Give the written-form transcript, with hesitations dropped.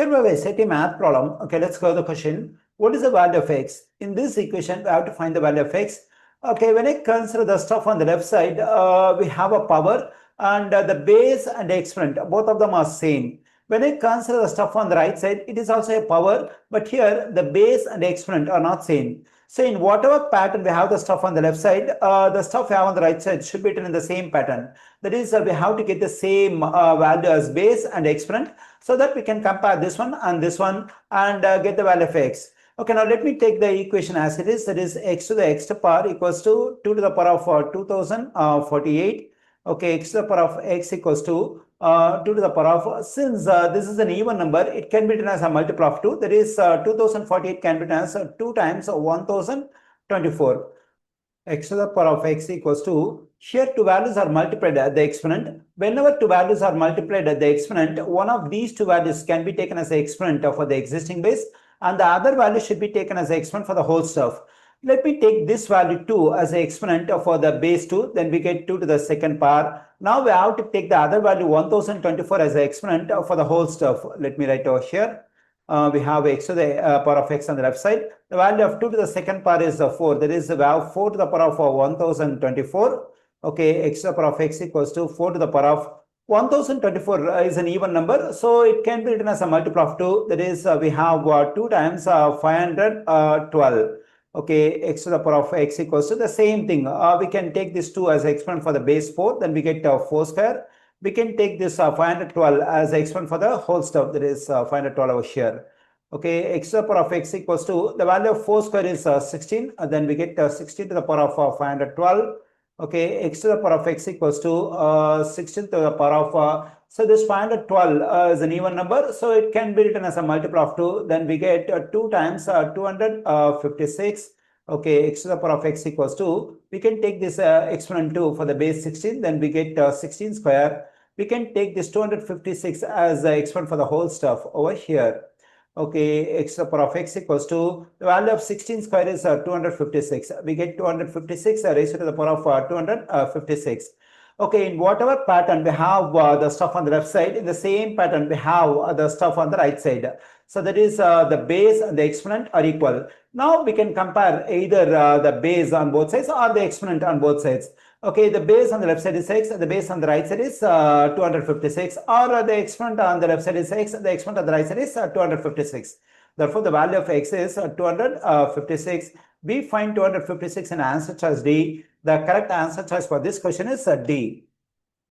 Here we have a set a math problem. Okay, let's go to the question. What is the value of x? In this equation, we have to find the value of x. Okay, when I consider the stuff on the left side, we have a power and the base and the exponent, both of them are same. When I consider the stuff on the right side, it is also a power, but here the base and the exponent are not same. So in whatever pattern we have the stuff on the left side, the stuff we have on the right side should be written in the same pattern. That is, we have to get the same value as base and exponent, so that we can compare this one and get the value of x. Okay, now let me take the equation as it is. That is x to the x power equals to 2 to the power of 2048. Okay, x to the power of x equals to 2 to the power of, since this is an even number, it can be written as a multiple of 2. That is 2048 can be written as 2 times 1024. X to the power of x equals to, here two values are multiplied at the exponent. Whenever two values are multiplied at the exponent, one of these two values can be taken as the exponent for the existing base, and the other value should be taken as the exponent for the whole stuff. Let me take this value 2 as the exponent for the base 2, then we get 2 to the second power. Now we have to take the other value 1024 as the exponent for the whole stuff. Let me write over here. We have x to the power of x on the left side. The value of 2 to the second power is 4. That is, we have 4 to the power of 1024. Okay, x to the power of x equals to 4 to the power of 1024 is an even number, so it can be written as a multiple of 2. That is, we have 2 times 512. Okay, x to the power of x equals to the same thing. We can take this 2 as exponent for the base 4, then we get 4 square. We can take this 512 as exponent for the whole stuff, that is 512 over here. Okay, x to the power of x equals to, the value of 4 square is 16, then we get 16 to the power of 512. Okay, x to the power of x equals to 16 to the power of, so this 512 is an even number, so it can be written as a multiple of 2. Then we get 2 times 256. Okay, x to the power of x equals to, we can take this exponent 2 for the base 16, then we get 16 square. We can take this 256 as the exponent for the whole stuff over here. Okay, x to the power of x equals to, the value of 16 square is 256. We get 256 raised to the power of 256. Okay, in whatever pattern we have the stuff on the left side, in the same pattern we have the stuff on the right side. So that is the base and the exponent are equal. Now we can compare either the base on both sides or the exponent on both sides. Okay, the base on the left side is x, the base on the right side is 256, or the exponent on the left side is x, the exponent on the right side is 256. Therefore, the value of x is 256. We find 256 in answer choice D. The correct answer choice for this question is D.